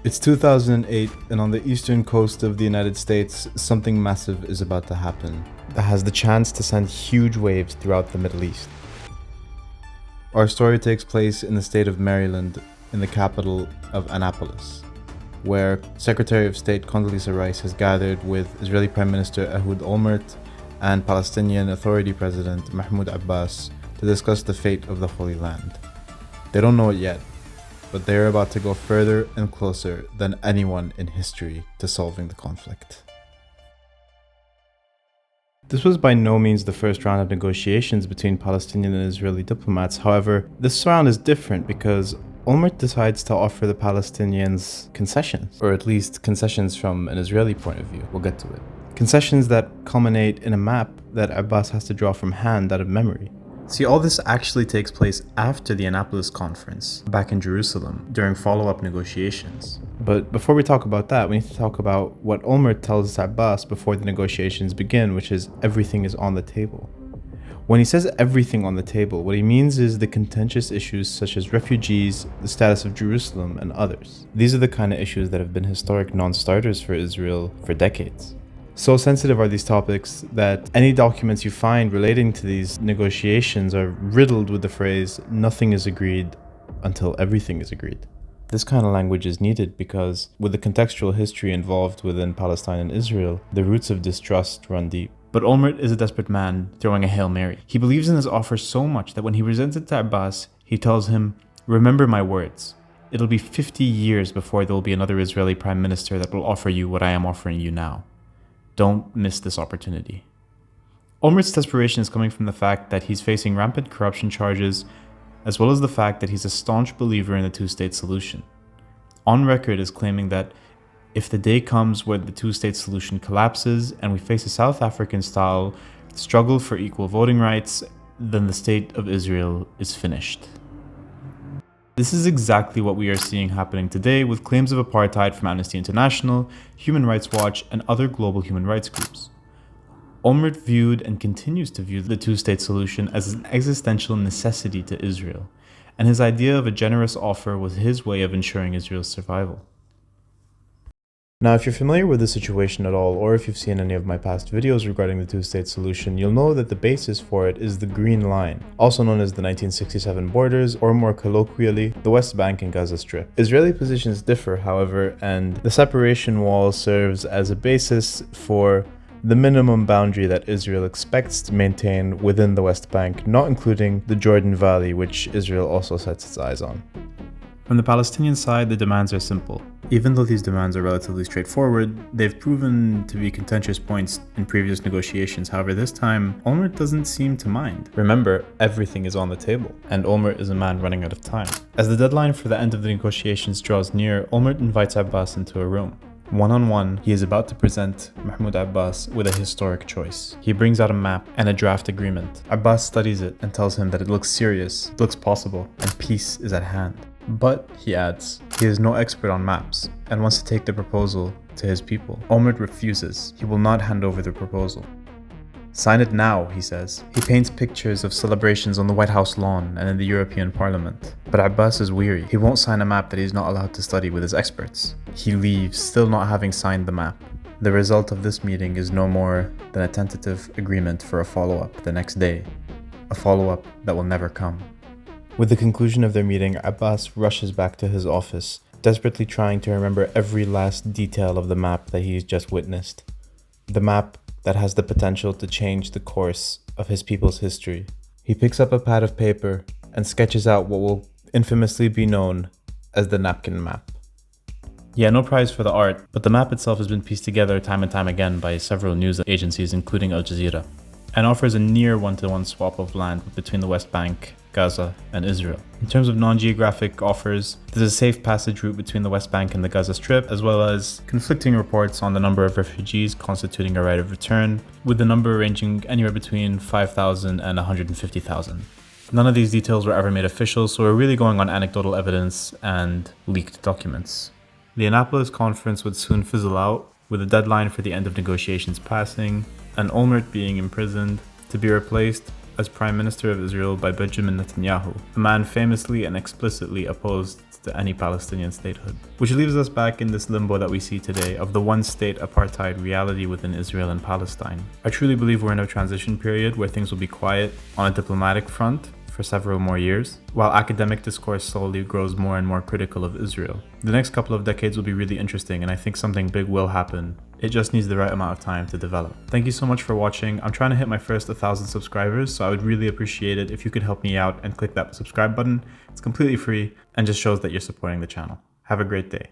It's 2008, and on the eastern coast of the United States, something massive is about to happen that has the chance to send huge waves throughout the Middle East. Our story takes place in the state of Maryland, in the capital of Annapolis, where Secretary of State Condoleezza Rice has gathered with Israeli Prime Minister Ehud Olmert and Palestinian Authority President Mahmoud Abbas to discuss the fate of the Holy Land. They don't know it yet, but they are about to go further and closer than anyone in history to solving the conflict. This was by no means the first round of negotiations between Palestinian and Israeli diplomats. However, this round is different because Olmert decides to offer the Palestinians concessions, or at least concessions from an Israeli point of view. We'll get to it. Concessions that culminate in a map that Abbas has to draw from hand out of memory. See, all this actually takes place after the Annapolis Conference, back in Jerusalem, during follow-up negotiations. But before we talk about that, we need to talk about what Olmert tells Abbas before the negotiations begin, which is everything is on the table. When he says everything on the table, what he means is the contentious issues such as refugees, the status of Jerusalem, and others. These are the kind of issues that have been historic non-starters for Israel for decades. So sensitive are these topics that any documents you find relating to these negotiations are riddled with the phrase, "nothing is agreed until everything is agreed." This kind of language is needed because, with the contextual history involved within Palestine and Israel, the roots of distrust run deep. But Olmert is a desperate man throwing a Hail Mary. He believes in his offer so much that when he presents it to Abbas, he tells him, "Remember my words. It'll be 50 years before there will be another Israeli prime minister that will offer you what I am offering you now. Don't miss this opportunity." Olmert's desperation is coming from the fact that he's facing rampant corruption charges, as well as the fact that he's a staunch believer in the two-state solution. On record is claiming that if the day comes where the two-state solution collapses and we face a South African-style struggle for equal voting rights, then the state of Israel is finished. This is exactly what we are seeing happening today with claims of apartheid from Amnesty International, Human Rights Watch, and other global human rights groups. Olmert viewed and continues to view the two-state solution as an existential necessity to Israel, and his idea of a generous offer was his way of ensuring Israel's survival. Now, if you're familiar with the situation at all, or if you've seen any of my past videos regarding the two-state solution, you'll know that the basis for it is the Green Line, also known as the 1967 borders, or more colloquially, the West Bank and Gaza Strip. Israeli positions differ, however, and the separation wall serves as a basis for the minimum boundary that Israel expects to maintain within the West Bank, not including the Jordan Valley, which Israel also sets its eyes on. From the Palestinian side, the demands are simple. Even though these demands are relatively straightforward, they've proven to be contentious points in previous negotiations. However, this time, Olmert doesn't seem to mind. Remember, everything is on the table, and Olmert is a man running out of time. As the deadline for the end of the negotiations draws near, Olmert invites Abbas into a room. One-on-one, he is about to present Mahmoud Abbas with a historic choice. He brings out a map and a draft agreement. Abbas studies it and tells him that it looks serious, it looks possible, and peace is at hand. But, he adds, he is no expert on maps and wants to take the proposal to his people. Olmert refuses. He will not hand over the proposal. "Sign it now," he says. He paints pictures of celebrations on the White House lawn and in the European Parliament. But Abbas is weary. He won't sign a map that he's not allowed to study with his experts. He leaves, still not having signed the map. The result of this meeting is no more than a tentative agreement for a follow-up the next day. A follow-up that will never come. With the conclusion of their meeting, Abbas rushes back to his office, desperately trying to remember every last detail of the map that he's just witnessed. The map that has the potential to change the course of his people's history. He picks up a pad of paper and sketches out what will infamously be known as the Napkin map. Yeah, no prize for the art, but the map itself has been pieced together time and time again by several news agencies, including Al Jazeera, and offers a near one-to-one swap of land between the West Bank, Gaza, and Israel. In terms of non-geographic offers, there's a safe passage route between the West Bank and the Gaza Strip, as well as conflicting reports on the number of refugees constituting a right of return, with the number ranging anywhere between 5,000 and 150,000. None of these details were ever made official, so we're really going on anecdotal evidence and leaked documents. The Annapolis Conference would soon fizzle out, with a deadline for the end of negotiations passing, and Olmert being imprisoned, to be replaced as Prime Minister of Israel by Benjamin Netanyahu, a man famously and explicitly opposed to any Palestinian statehood. Which leaves us back in this limbo that we see today of the one-state apartheid reality within Israel and Palestine. I truly believe we're in a transition period where things will be quiet on a diplomatic front for several more years, while academic discourse slowly grows more and more critical of Israel. The next couple of decades will be really interesting, and I think something big will happen. It just needs the right amount of time to develop. Thank you so much for watching. I'm trying to hit my first 1,000 subscribers, so I would really appreciate it if you could help me out and click that subscribe button. It's completely free and just shows that you're supporting the channel. Have a great day.